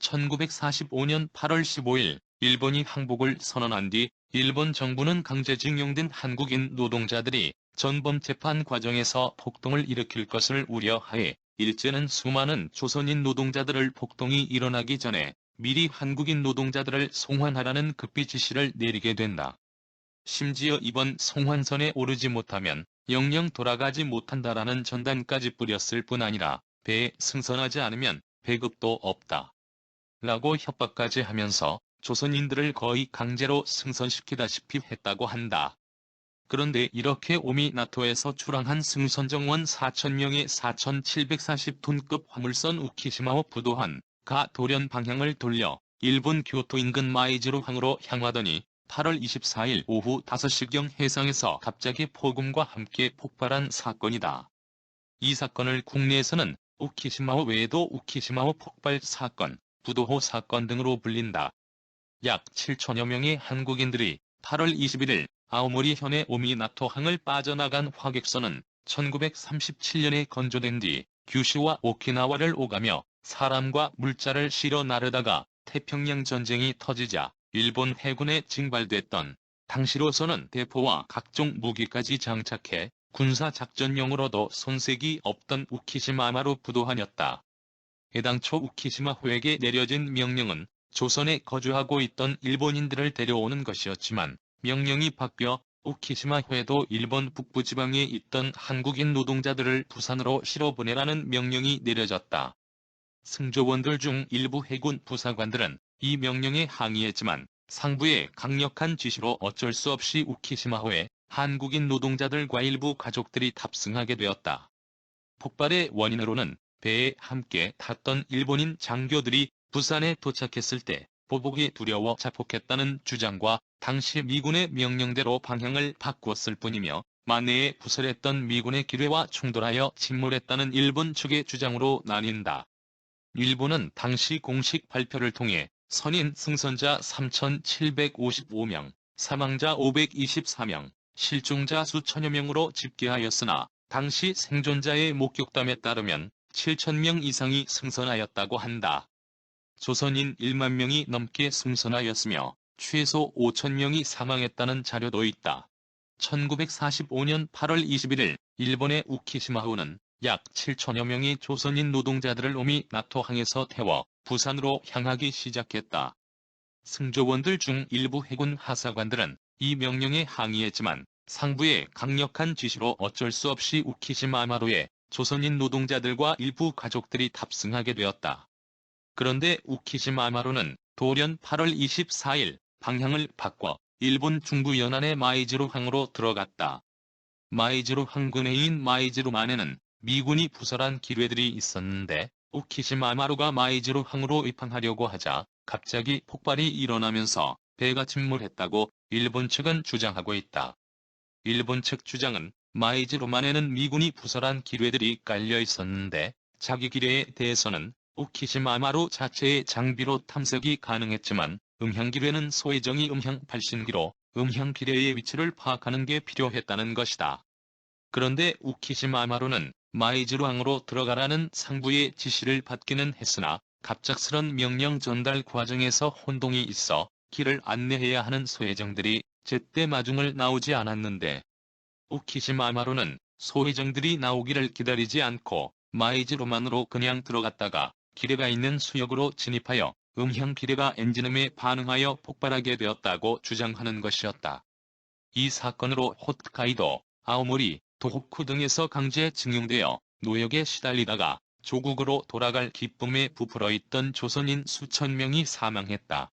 1945년 8월 15일 일본이 항복을 선언한 뒤 일본 정부는 강제징용된 한국인 노동자들이 전범 재판 과정에서 폭동을 일으킬 것을 우려하여 일제는 수많은 조선인 노동자들을 폭동이 일어나기 전에 미리 한국인 노동자들을 송환하라는 급비 지시를 내리게 된다. 심지어 이번 송환선에 오르지 못하면 영영 돌아가지 못한다라는 전단까지 뿌렸을 뿐 아니라 배에 승선하지 않으면 배급도 없다. 라고 협박까지 하면서 조선인들을 거의 강제로 승선시키다시피 했다고 한다. 그런데 이렇게 오미나토에서 출항한 승선정원 4,000명의 4,740톤급 화물선 우키시마호 부도한 가 돌연 방향을 돌려 일본 교토 인근 마이즈루항으로 향하더니 8월 24일 오후 5시경 해상에서 갑자기 폭음과 함께 폭발한 사건이다. 이 사건을 국내에서는 우키시마호 외에도 우키시마호 폭발 사건, 부도호 사건 등으로 불린다. 약 7천여 명의 한국인들이 8월 21일 아오모리 현의 오미나토항을 빠져나간 화객선은 1937년에 건조된 뒤 규슈와 오키나와를 오가며 사람과 물자를 실어 나르다가 태평양 전쟁이 터지자 일본 해군에 징발됐던, 당시로서는 대포와 각종 무기까지 장착해 군사작전용으로도 손색이 없던 우키시마마로 부도하였다. 해당초 우키시마호에게 내려진 명령은 조선에 거주하고 있던 일본인들을 데려오는 것이었지만 명령이 바뀌어 우키시마호에도 일본 북부지방에 있던 한국인 노동자들을 부산으로 실어보내라는 명령이 내려졌다. 승조원들 중 일부 해군 부사관들은 이 명령에 항의했지만 상부의 강력한 지시로 어쩔 수 없이 우키시마호에 한국인 노동자들과 일부 가족들이 탑승하게 되었다. 폭발의 원인으로는 배에 함께 탔던 일본인 장교들이 부산에 도착했을 때 보복이 두려워 자폭했다는 주장과 당시 미군의 명령대로 방향을 바꾸었을 뿐이며 만내에 부설했던 미군의 기뢰와 충돌하여 침몰했다는 일본 측의 주장으로 나뉜다. 일본은 당시 공식 발표를 통해 선인 승선자 3,755명, 사망자 524명, 실종자 수천여 명으로 집계하였으나 당시 생존자의 목격담에 따르면 7,000명 이상이 승선하였다고 한다. 조선인 1만 명이 넘게 승선하였으며 최소 5,000명이 사망했다는 자료도 있다. 1945년 8월 21일 일본의 우키시마호는 약 7천여 명의 조선인 노동자들을 오미나토항에서 태워 부산으로 향하기 시작했다. 승조원들 중 일부 해군 하사관들은 이 명령에 항의했지만 상부의 강력한 지시로 어쩔 수 없이 우키시마마로에 조선인 노동자들과 일부 가족들이 탑승하게 되었다. 그런데 우키시마마로는 돌연 8월 24일 방향을 바꿔 일본 중부 연안의 마이즈루항으로 들어갔다. 마이즈루 항근해인 마이즈루만에는 미군이 부설한 기뢰들이 있었는데 우키시마마루가 마이즈루항으로 입항하려고 하자 갑자기 폭발이 일어나면서 배가 침몰했다고 일본 측은 주장하고 있다. 일본 측 주장은 마이즈루만에는 미군이 부설한 기뢰들이 깔려 있었는데 자기 기뢰에 대해서는 우키시마마루 자체의 장비로 탐색이 가능했지만 음향기뢰는 소혜정이 음향 발신기로 음향기뢰의 위치를 파악하는 게 필요했다는 것이다. 그런데 우키시마마루는 마이즈루항으로 들어가라는 상부의 지시를 받기는 했으나 갑작스런 명령 전달 과정에서 혼동이 있어 길을 안내해야 하는 소혜정들이 제때 마중을 나오지 않았는데 우키시마마루는 소혜정들이 나오기를 기다리지 않고 마이즈루만으로 그냥 들어갔다가 기뢰가 있는 수역으로 진입하여 음향 기뢰가 엔진음에 반응하여 폭발하게 되었다고 주장하는 것이었다. 이 사건으로 홋카이도, 아오모리, 도호쿠 등에서 강제 징용되어 노역에 시달리다가 조국으로 돌아갈 기쁨에 부풀어 있던 조선인 수천 명이 사망했다.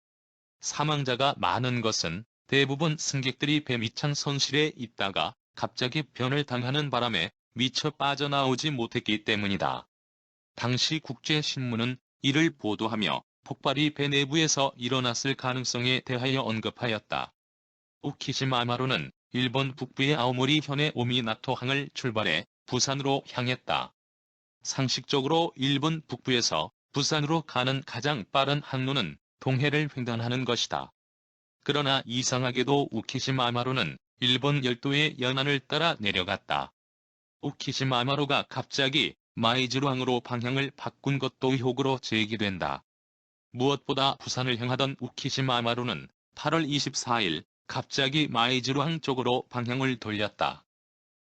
사망자가 많은 것은 대부분 승객들이 배 밑창 선실에 있다가 갑자기 변을 당하는 바람에 미처 빠져나오지 못했기 때문이다. 당시 국제신문은 이를 보도하며 폭발이 배 내부에서 일어났을 가능성에 대하여 언급하였다. 우키시마마루는 일본 북부의 아오모리 현의 오미나토항을 출발해 부산으로 향했다. 상식적으로 일본 북부에서 부산으로 가는 가장 빠른 항로는 동해를 횡단하는 것이다. 그러나 이상하게도 우키시마마루는 일본 열도의 연안을 따라 내려갔다. 우키시마마루가 갑자기 마이즈루항으로 방향을 바꾼 것도 의혹으로 제기된다. 무엇보다 부산을 향하던 우키시마 마루는 8월 24일 갑자기 마이즈루항 쪽으로 방향을 돌렸다.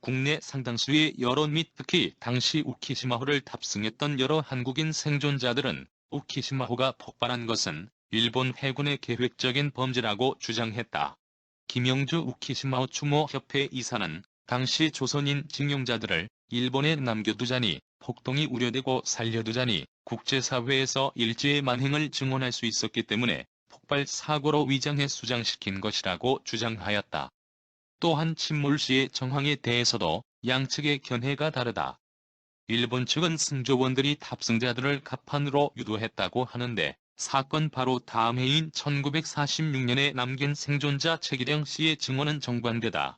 국내 상당수의 여론 및 특히 당시 우키시마호를 탑승했던 여러 한국인 생존자들은 우키시마호가 폭발한 것은 일본 해군의 계획적인 범죄라고 주장했다. 김영주 우키시마호 추모협회 이사는 당시 조선인 징용자들을 일본에 남겨두자니 폭동이 우려되고 살려두자니 국제사회에서 일제의 만행을 증언할 수 있었기 때문에 폭발 사고로 위장해 수장시킨 것이라고 주장하였다. 또한 침몰 시의 정황에 대해서도 양측의 견해가 다르다. 일본 측은 승조원들이 탑승자들을 갑판으로 유도했다고 하는데 사건 바로 다음 해인 1946년에 남긴 생존자 최기령 씨의 증언은 정반대다.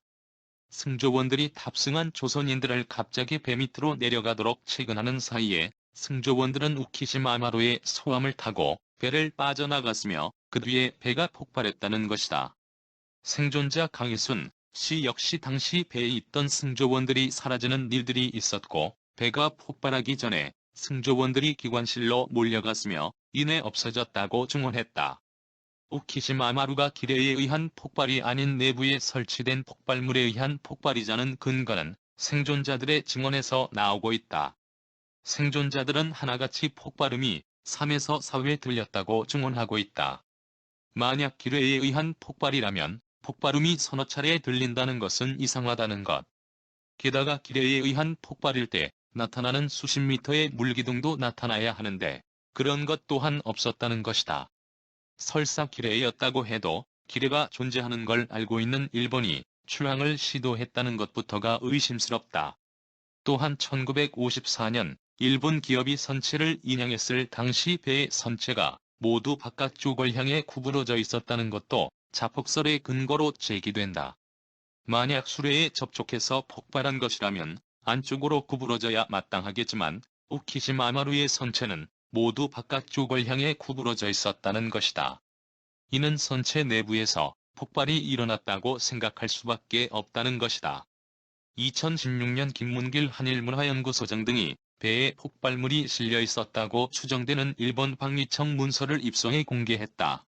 승조원들이 탑승한 조선인들을 갑자기 배 밑으로 내려가도록 체근하는 사이에 승조원들은 우키시마 마루에 소함을 타고 배를 빠져나갔으며 그 뒤에 배가 폭발했다는 것이다. 생존자 강희순 씨 역시 당시 배에 있던 승조원들이 사라지는 일들이 있었고 배가 폭발하기 전에 승조원들이 기관실로 몰려갔으며 이내 없어졌다고 증언했다. 우키시마 마루가 기뢰에 의한 폭발이 아닌 내부에 설치된 폭발물에 의한 폭발이자는 근거는 생존자들의 증언에서 나오고 있다. 생존자들은 하나같이 폭발음이 3에서 4회 들렸다고 증언하고 있다. 만약 기뢰에 의한 폭발이라면 폭발음이 서너 차례 들린다는 것은 이상하다는 것. 게다가 기뢰에 의한 폭발일 때 나타나는 수십 미터의 물기둥도 나타나야 하는데 그런 것 또한 없었다는 것이다. 설사 기뢰였다고 해도 기뢰가 존재하는 걸 알고 있는 일본이 출항을 시도했다는 것부터가 의심스럽다. 또한 1954년 일본 기업이 선체를 인양했을 당시 배의 선체가 모두 바깥쪽을 향해 구부러져 있었다는 것도 자폭설의 근거로 제기된다. 만약 수레에 접촉해서 폭발한 것이라면 안쪽으로 구부러져야 마땅하겠지만 우키시마 마루의 선체는 모두 바깥쪽을 향해 구부러져 있었다는 것이다. 이는 선체 내부에서 폭발이 일어났다고 생각할 수밖에 없다는 것이다. 2016년 김문길 한일문화연구소장 등이 배에 폭발물이 실려 있었다고 추정되는 일본 방위청 문서를 입수해 공개했다.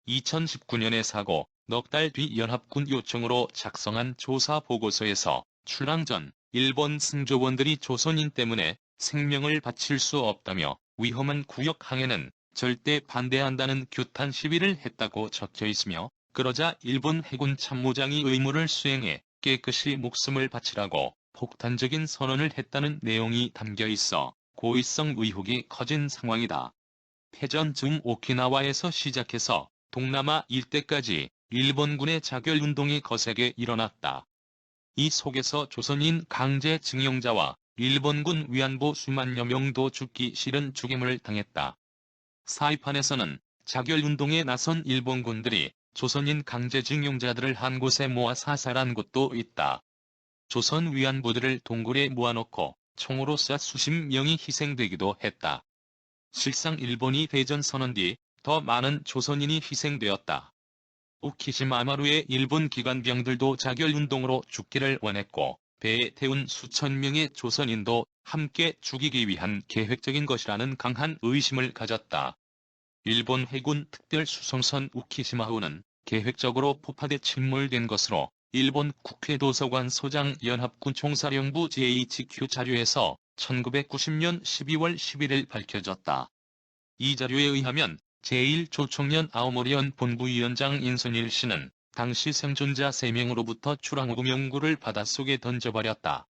2019년의 사고, 넉 달 뒤 연합군 요청으로 작성한 조사 보고서에서 출항 전 일본 승조원들이 조선인 때문에 생명을 바칠 수 없다며 위험한 구역 항해는 절대 반대한다는 규탄 시위를 했다고 적혀 있으며 그러자 일본 해군 참모장이 의무를 수행해 깨끗이 목숨을 바치라고 폭탄적인 선언을 했다는 내용이 담겨 있어 고의성 의혹이 커진 상황이다. 패전 즈음 오키나와에서 시작해서 동남아 일대까지 일본군의 자결운동이 거세게 일어났다. 이 속에서 조선인 강제징용자와 일본군 위안부 수만여 명도 죽기 싫은 죽임을 당했다. 사이판에서는 자결운동에 나선 일본군들이 조선인 강제징용자들을 한 곳에 모아 사살한 곳도 있다. 조선 위안부들을 동굴에 모아놓고 총으로 쏴 수십 명이 희생되기도 했다. 실상 일본이 대전 선언 뒤 더 많은 조선인이 희생되었다. 우키시마 마루의 일본 기관병들도 자결운동으로 죽기를 원했고 배에 태운 수천 명의 조선인도 함께 죽이기 위한 계획적인 것이라는 강한 의심을 가졌다. 일본 해군 특별수송선 우키시마호는 계획적으로 포파돼 침몰된 것으로 일본 국회도서관 소장 연합군 총사령부 GHQ 자료에서 1990년 12월 11일 밝혀졌다. 이 자료에 의하면 제1조총련 아오모리현 본부위원장 인순일 씨는 당시 생존자 3명으로부터 출항 후 명구를 바닷속에 던져버렸다.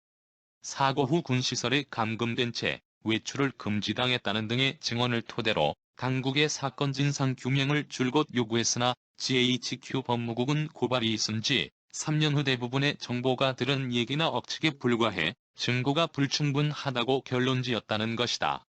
사고 후 군시설에 감금된 채 외출을 금지당했다는 등의 증언을 토대로 당국의 사건 진상 규명을 줄곧 요구했으나 GHQ 법무국은 고발이 있은 지 3년 후 대부분의 정보가 들은 얘기나 억측에 불과해 증거가 불충분하다고 결론지었다는 것이다.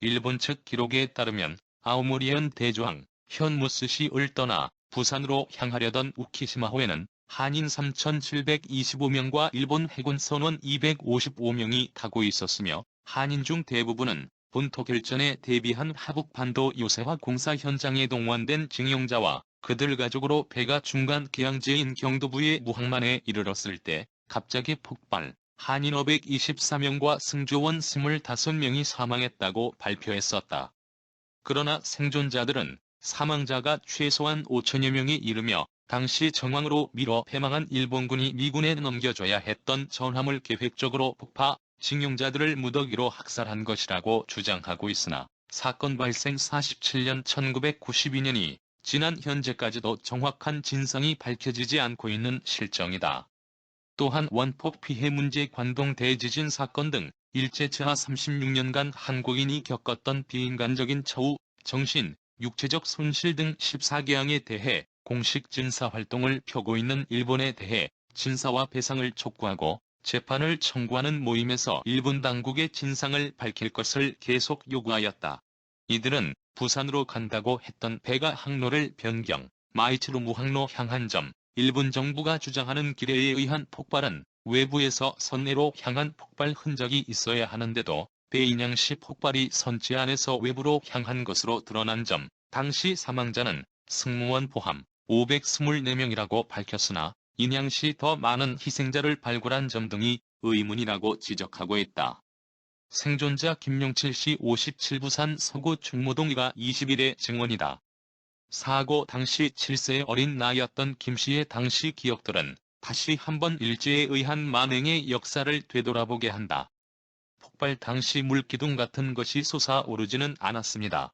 일본 측 기록에 따르면 아오모리현 대조항 현무스시을 떠나 부산으로 향하려던 우키시마호에는 한인 3,725명과 일본 해군 선원 255명이 타고 있었으며 한인 중 대부분은 본토 결전에 대비한 하북반도 요새화 공사 현장에 동원된 징용자와 그들 가족으로 배가 중간 개항지인 경도부의 무항만에 이르렀을 때 갑자기 폭발, 한인 524명과 승조원 25명이 사망했다고 발표했었다. 그러나 생존자들은 사망자가 최소한 5천여 명에 이르며 당시 정황으로 미뤄 패망한 일본군이 미군에 넘겨줘야 했던 전함을 계획적으로 폭파, 징용자들을 무더기로 학살한 것이라고 주장하고 있으나 사건 발생 47년 1992년이 지난 현재까지도 정확한 진상이 밝혀지지 않고 있는 실정이다. 또한 원폭 피해 문제 관동 대지진 사건 등 일제 지하 36년간 한국인이 겪었던 비인간적인 처우, 정신, 육체적 손실 등 14개항에 대해 공식 진사 활동을 펴고 있는 일본에 대해 진사와 배상을 촉구하고 재판을 청구하는 모임에서 일본 당국의 진상을 밝힐 것을 계속 요구하였다. 이들은 부산으로 간다고 했던 배가 항로를 변경, 마이츠로 무항로 향한 점, 일본 정부가 주장하는 기뢰에 의한 폭발은 외부에서 선내로 향한 폭발 흔적이 있어야 하는데도 배 인양시 폭발이 선체 안에서 외부로 향한 것으로 드러난 점, 당시 사망자는 승무원 포함 524명이라고 밝혔으나 인양시 더 많은 희생자를 발굴한 점 등이 의문이라고 지적하고 있다. 생존자 김용칠 씨 57 부산 서구 충무동이가 20일의 증언이다. 사고 당시 7세의 어린 나이였던 김 씨의 당시 기억들은 다시 한번 일제에 의한 만행의 역사를 되돌아보게 한다. 폭발 당시 물기둥 같은 것이 솟아오르지는 않았습니다.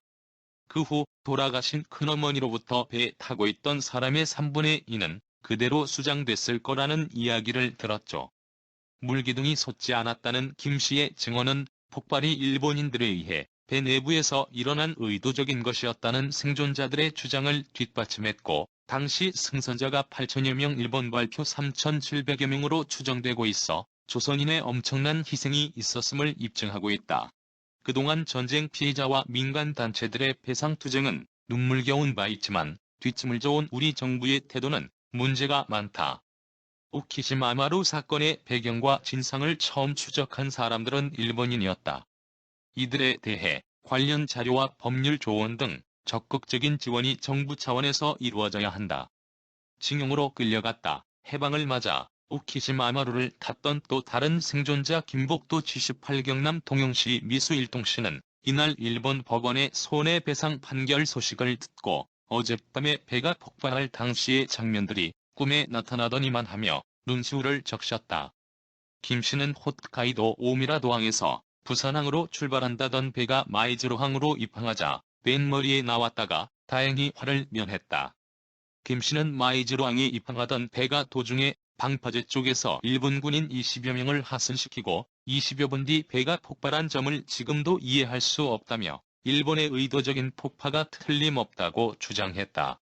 그 후 돌아가신 큰어머니로부터 배에 타고 있던 사람의 3분의 2는 그대로 수장됐을 거라는 이야기를 들었죠. 물기둥이 솟지 않았다는 김 씨의 증언은 폭발이 일본인들에 의해 배 내부에서 일어난 의도적인 것이었다는 생존자들의 주장을 뒷받침했고, 당시 승선자가 8천여 명 일본 발표 3,700여 명으로 추정되고 있어 조선인의 엄청난 희생이 있었음을 입증하고 있다. 그동안 전쟁 피해자와 민간단체들의 배상투쟁은 눈물겨운 바 있지만 뒷짐을 져온 우리 정부의 태도는 문제가 많다. 우키시마마루 사건의 배경과 진상을 처음 추적한 사람들은 일본인이었다. 이들에 대해 관련 자료와 법률 조언 등 적극적인 지원이 정부 차원에서 이루어져야 한다. 징용으로 끌려갔다. 해방을 맞아 우키시마마루를 탔던 또 다른 생존자 김복도 78 경남 통영시 미수일동 씨는 이날 일본 법원의 손해배상 판결 소식을 듣고 어젯밤에 배가 폭발할 당시의 장면들이 꿈에 나타나더니만 하며 눈시울을 적셨다. 김 씨는 홋카이도 오미라도항에서 부산항으로 출발한다던 배가 마이즈로항으로 입항하자 뱃머리에 나왔다가 다행히 화를 면했다. 김 씨는 마이즈로항에 입항하던 배가 도중에 방파제 쪽에서 일본 군인 20여 명을 하선시키고 20여 분 뒤 배가 폭발한 점을 지금도 이해할 수 없다며 일본의 의도적인 폭파가 틀림없다고 주장했다.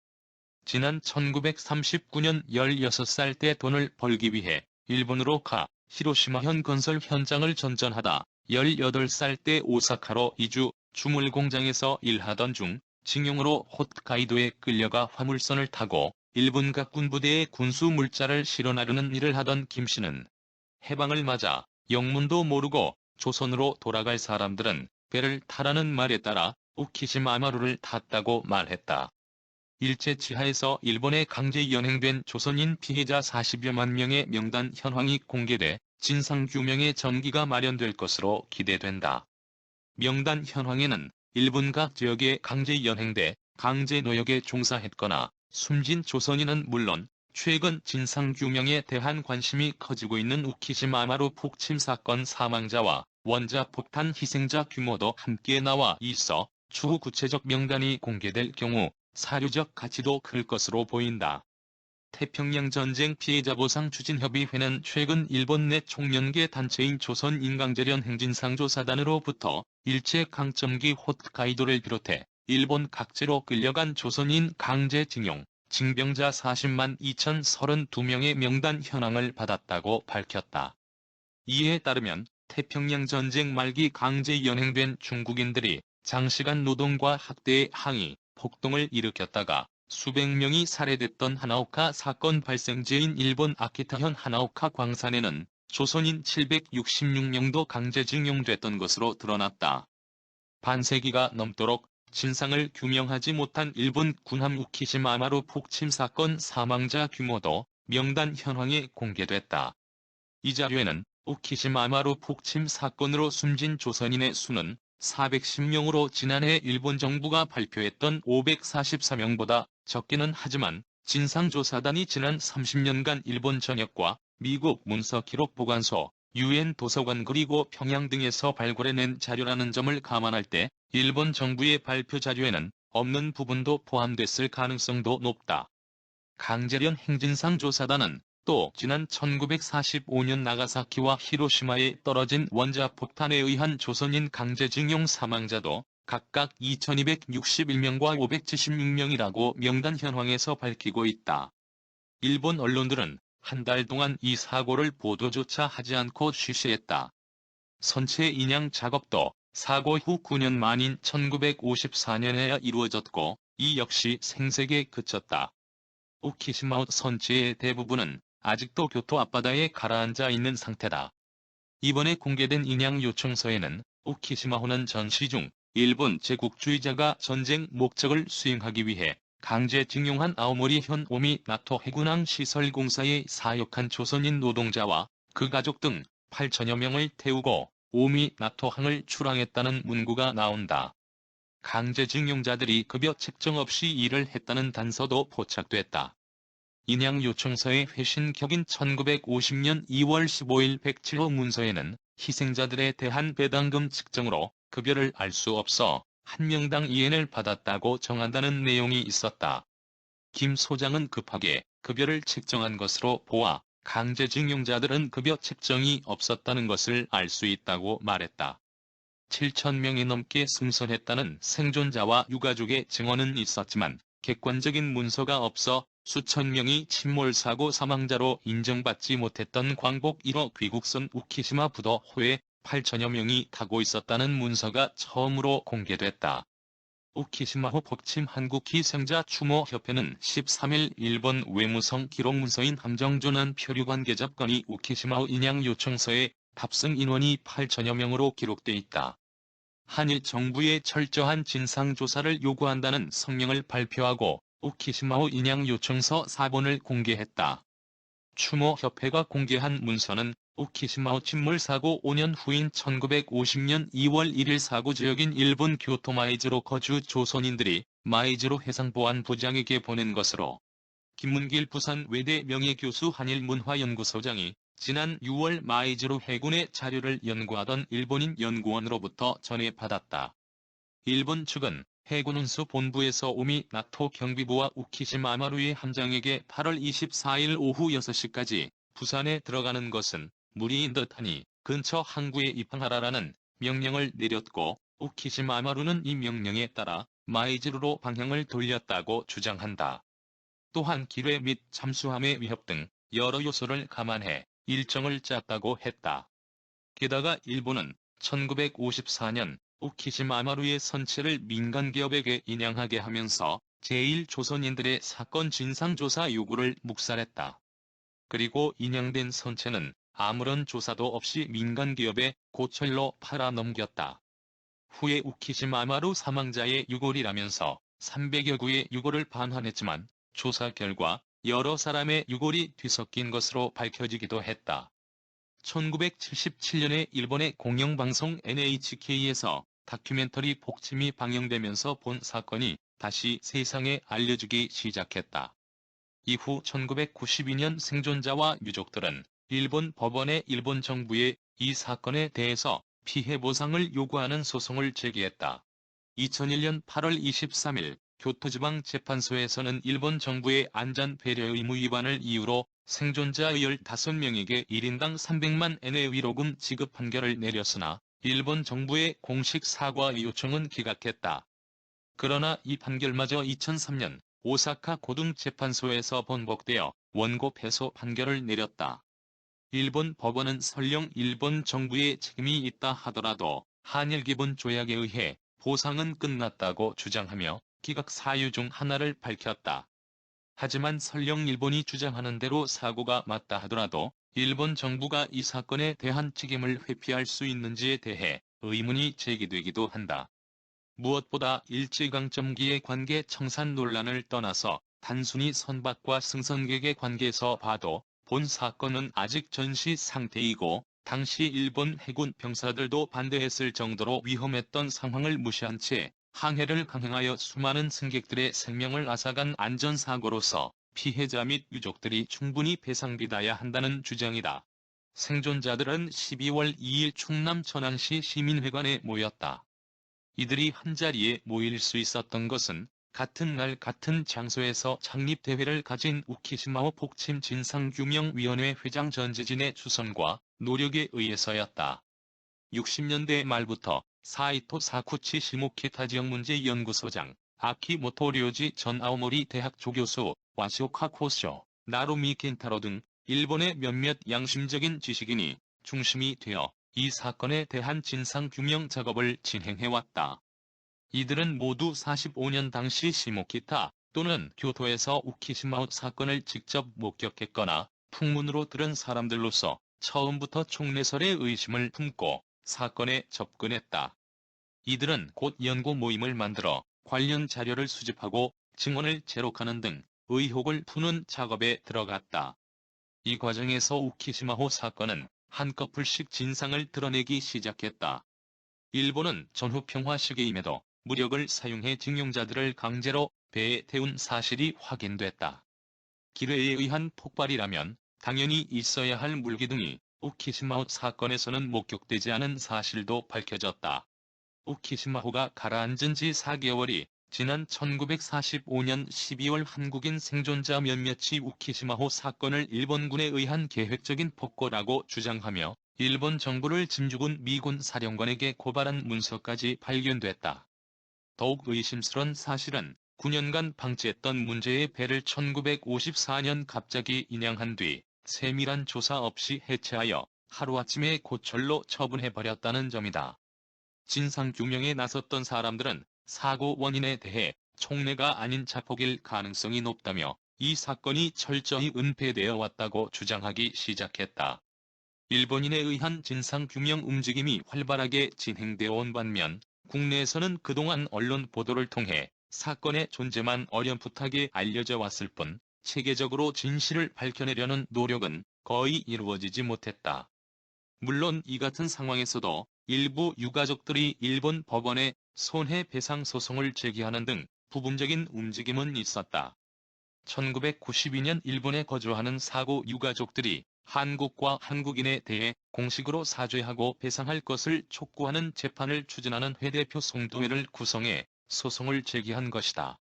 지난 1939년 16살 때 돈을 벌기 위해 일본으로 가 히로시마현 건설 현장을 전전하다 18살 때 오사카로 이주, 주물공장에서 일하던 중 징용으로 홋카이도에 끌려가 화물선을 타고 일본각 군부대에 군수 물자를 실어나르는 일을 하던 김 씨는 해방을 맞아 영문도 모르고 조선으로 돌아갈 사람들은 배를 타라는 말에 따라 우키시마마루를 탔다고 말했다. 일제 치하에서 일본에 강제 연행된 조선인 피해자 40여만 명의 명단 현황이 공개돼 진상규명의 전기가 마련될 것으로 기대된다. 명단 현황에는 일본 각 지역에 강제 연행돼 강제 노역에 종사했거나 숨진 조선인은 물론 최근 진상규명에 대한 관심이 커지고 있는 우키시마마루 폭침 사건 사망자와 원자폭탄 희생자 규모도 함께 나와 있어 추후 구체적 명단이 공개될 경우 사료적 가치도 클 것으로 보인다. 태평양 전쟁 피해자 보상 추진협의회는 최근 일본 내 총연계 단체인 조선인강제련 행진상조사단으로부터 일제 강점기 홋카이도를 비롯해 일본 각지로 끌려간 조선인 강제징용, 징병자 40만 2,032명의 명단 현황을 받았다고 밝혔다. 이에 따르면 태평양 전쟁 말기 강제 연행된 중국인들이 장시간 노동과 학대에 항의, 폭동을 일으켰다가 수백 명이 살해됐던 하나오카 사건 발생지인 일본 아키타현 하나오카 광산에는 조선인 766명도 강제징용됐던 것으로 드러났다. 반세기가 넘도록 진상을 규명하지 못한 일본 군함 우키시마마루 폭침 사건 사망자 규모도 명단 현황에 공개됐다. 이 자료에는 우키시마마루 폭침 사건으로 숨진 조선인의 수는 410명으로 지난해 일본 정부가 발표했던 544명보다 적기는 하지만 진상조사단이 지난 30년간 일본 전역과 미국 문서기록보관소, 유엔 도서관 그리고 평양 등에서 발굴해낸 자료라는 점을 감안할 때 일본 정부의 발표 자료에는 없는 부분도 포함됐을 가능성도 높다. 강재련 행진상조사단은 또 지난 1945년 나가사키와 히로시마에 떨어진 원자폭탄에 의한 조선인 강제징용 사망자도 각각 2261명과 576명이라고 명단 현황에서 밝히고 있다. 일본 언론들은 한 달 동안 이 사고를 보도조차 하지 않고 쉬쉬했다. 선체 인양 작업도 사고 후 9년 만인 1954년에야 이루어졌고 이 역시 생색에 그쳤다. 우키시마 선체의 대부분은 아직도 교토 앞바다에 가라앉아 있는 상태다. 이번에 공개된 인양 요청서에는 우키시마호는 전시 중 일본 제국주의자가 전쟁 목적을 수행하기 위해 강제징용한 아오모리현 오미나토 해군항 시설공사에 사역한 조선인 노동자와 그 가족 등 8천여 명을 태우고 오미나토항을 출항했다는 문구가 나온다. 강제징용자들이 급여 책정 없이 일을 했다는 단서도 포착됐다. 인양 요청서의 회신격인 1950년 2월 15일 107호 문서에는 희생자들에 대한 배당금 측정으로 급여를 알 수 없어 한 명당 2엔을 받았다고 정한다는 내용이 있었다. 김 소장은 급하게 급여를 책정한 것으로 보아 강제징용자들은 급여 책정이 없었다는 것을 알 수 있다고 말했다. 7,000명이 넘게 승선했다는 생존자와 유가족의 증언은 있었지만 객관적인 문서가 없어 수천 명이 침몰사고 사망자로 인정받지 못했던 광복 1호 귀국선 우키시마 부도호에 8천여 명이 타고 있었다는 문서가 처음으로 공개됐다. 우키시마호 폭침 한국희생자 추모협회는 13일 일본 외무성 기록문서인 함정조난 표류관계 건이 우키시마호 인양 요청서에 탑승 인원이 8천여 명으로 기록돼 있다. 한일 정부의 철저한 진상조사를 요구한다는 성명을 발표하고 우키시마호 인양 요청서 4본을 공개했다. 추모협회가 공개한 문서는 우키시마호 침몰사고 5년 후인 1950년 2월 1일 사고 지역인 일본 교토 마이즈로 거주 조선인들이 마이즈로 해상보안부장에게 보낸 것으로 김문길 부산 외대 명예교수 한일문화연구소장이 지난 6월 마이즈로 해군의 자료를 연구하던 일본인 연구원으로부터 전해받았다. 일본 측은 해군운수 본부에서 오미나토 경비부와 우키시마 마루이 함장에게 8월 24일 오후 6시까지 부산에 들어가는 것은 무리인 듯하니 근처 항구에 입항하라라는 명령을 내렸고 우키시마 마루는 이 명령에 따라 마이즈루로 방향을 돌렸다고 주장한다. 또한 기뢰 및 잠수함의 위협 등 여러 요소를 감안해 일정을 짰다고 했다. 게다가 일본은 1954년 우키시마 마루의 선체를 민간 기업에게 인양하게 하면서 제1조선인들의 사건 진상조사 요구를 묵살했다. 그리고 인양된 선체는 아무런 조사도 없이 민간 기업에 고철로 팔아넘겼다. 후에 우키시마 마루 사망자의 유골이라면서 300여 구의 유골을 반환했지만 조사 결과 여러 사람의 유골이 뒤섞인 것으로 밝혀지기도 했다. 1977년에 일본의 공영방송 NHK에서 다큐멘터리 폭침이 방영되면서 본 사건이 다시 세상에 알려지기 시작했다. 이후 1992년 생존자와 유족들은 일본 법원에 일본 정부에 이 사건에 대해서 피해 보상을 요구하는 소송을 제기했다. 2001년 8월 23일 교토지방재판소에서는 일본 정부의 안전 배려 의무 위반을 이유로 생존자 15명에게 1인당 300만 엔의 위로금 지급 판결을 내렸으나 일본 정부의 공식 사과 요청은 기각했다. 그러나 이 판결마저 2003년 오사카 고등재판소에서 번복되어 원고 패소 판결을 내렸다. 일본 법원은 설령 일본 정부의 책임이 있다 하더라도 한일기본조약에 의해 보상은 끝났다고 주장하며 기각 사유 중 하나를 밝혔다. 하지만 설령 일본이 주장하는 대로 사고가 맞다 하더라도 일본 정부가 이 사건에 대한 책임을 회피할 수 있는지에 대해 의문이 제기되기도 한다. 무엇보다 일제강점기의 관계 청산 논란을 떠나서 단순히 선박과 승선객의 관계에서 봐도 본 사건은 아직 전시 상태이고 당시 일본 해군 병사들도 반대했을 정도로 위험했던 상황을 무시한 채 항해를 강행하여 수많은 승객들의 생명을 앗아간 안전사고로서 피해자 및 유족들이 충분히 배상받아야 한다는 주장이다. 생존자들은 12월 2일 충남 천안시 시민회관에 모였다. 이들이 한자리에 모일 수 있었던 것은 같은 날 같은 장소에서 창립대회를 가진 우키시마호 폭침 진상규명위원회 회장 전재진의 추선과 노력에 의해서였다. 60년대 말부터 사이토 사쿠치 시모키타 지역문제연구소장, 아키모토 료지 전 아오모리 대학 조교수, 와시오카 코쇼, 나루미 켄타로 등 일본의 몇몇 양심적인 지식인이 중심이 되어 이 사건에 대한 진상규명 작업을 진행해왔다. 이들은 모두 45년 당시 시모키타 또는 교토에서 우키시마호 사건을 직접 목격했거나 풍문으로 들은 사람들로서 처음부터 총내설의 의심을 품고 사건에 접근했다. 이들은 곧 연구 모임을 만들어 관련 자료를 수집하고 증언을 제록하는 등 의혹을 푸는 작업에 들어갔다. 이 과정에서 우키시마호 사건은 한꺼풀씩 진상을 드러내기 시작했다. 일본은 전후 평화 시기임에도 무력을 사용해 징용자들을 강제로 배에 태운 사실이 확인됐다. 기뢰에 의한 폭발이라면 당연히 있어야 할 물기둥이 우키시마호 사건에서는 목격되지 않은 사실도 밝혀졌다. 우키시마호가 가라앉은 지 4개월이 지난 1945년 12월 한국인 생존자 몇몇이 우키시마호 사건을 일본군에 의한 계획적인 폭거라고 주장하며 일본 정부를 진주군 미군 사령관에게 고발한 문서까지 발견됐다. 더욱 의심스런 사실은 9년간 방치했던 문제의 배를 1954년 갑자기 인양한 뒤 세밀한 조사 없이 해체하여 하루아침에 고철로 처분해버렸다는 점이다. 진상규명에 나섰던 사람들은 사고 원인에 대해 총내가 아닌 자폭일 가능성이 높다며 이 사건이 철저히 은폐되어 왔다고 주장하기 시작했다. 일본인에 의한 진상규명 움직임이 활발하게 진행되어 온 반면 국내에서는 그동안 언론 보도를 통해 사건의 존재만 어렴풋하게 알려져 왔을 뿐 체계적으로 진실을 밝혀내려는 노력은 거의 이루어지지 못했다. 물론 이 같은 상황에서도 일부 유가족들이 일본 법원에 손해배상 소송을 제기하는 등 부분적인 움직임은 있었다. 1992년 일본에 거주하는 사고 유가족들이 한국과 한국인에 대해 공식으로 사죄하고 배상할 것을 촉구하는 재판을 추진하는 회대표 송도회를 구성해 소송을 제기한 것이다.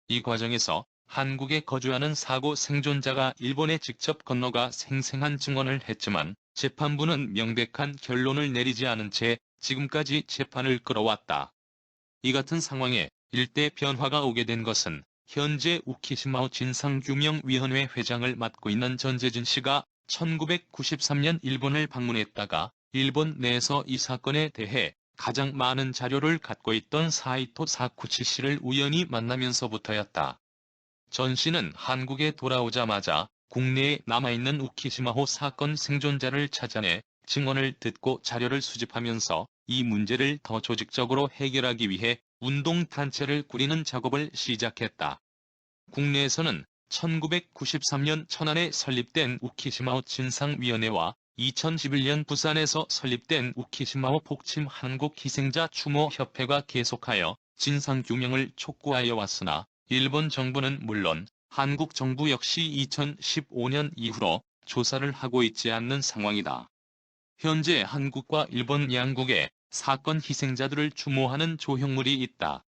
이 과정에서 한국에 거주하는 사고 생존자가 일본에 직접 건너가 생생한 증언을 했지만 재판부는 명백한 결론을 내리지 않은 채 지금까지 재판을 끌어왔다. 이 같은 상황에 일대 변화가 오게 된 것은 현재 우키시마호 진상규명위원회 회장을 맡고 있는 전재진 씨가 1993년 일본을 방문했다가 일본 내에서 이 사건에 대해 가장 많은 자료를 갖고 있던 사이토 사쿠치 씨를 우연히 만나면서부터였다. 전 씨는 한국에 돌아오자마자 국내에 남아있는 우키시마호 사건 생존자를 찾아내 증언을 듣고 자료를 수집하면서 이 문제를 더 조직적으로 해결하기 위해 운동단체를 꾸리는 작업을 시작했다. 국내에서는 1993년 천안에 설립된 우키시마호 진상위원회와 2011년 부산에서 설립된 우키시마호 폭침 한국희생자 추모협회가 계속하여 진상규명을 촉구하여 왔으나 일본 정부는 물론 한국 정부 역시 2015년 이후로 조사를 하고 있지 않는 상황이다. 현재 한국과 일본 양국에 사건 희생자들을 추모하는 조형물이 있다.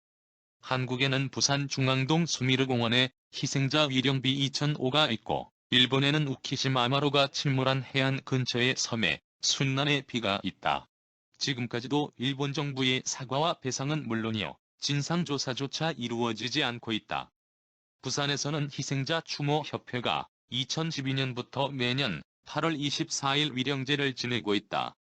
한국에는 부산 중앙동 수미르공원에 희생자 위령비 2005가 있고 일본에는 우키시마마루가 침몰한 해안 근처의 섬에 순난의 비가 있다. 지금까지도 일본 정부의 사과와 배상은 물론이요 진상조사조차 이루어지지 않고 있다. 부산에서는 희생자 추모협회가 2012년부터 매년 8월 24일 위령제를 지내고 있다.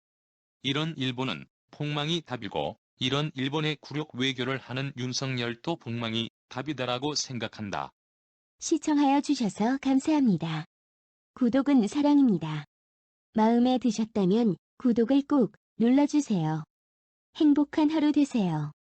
이런 일본은 폭망이 답이고 이런 일본의 굴욕 외교를 하는 윤석열도 폭망이 답이다라고 생각한다. 시청하여 주셔서 감사합니다. 구독은 사랑입니다. 마음에 드셨다면 구독을 꼭 눌러주세요. 행복한 하루 되세요.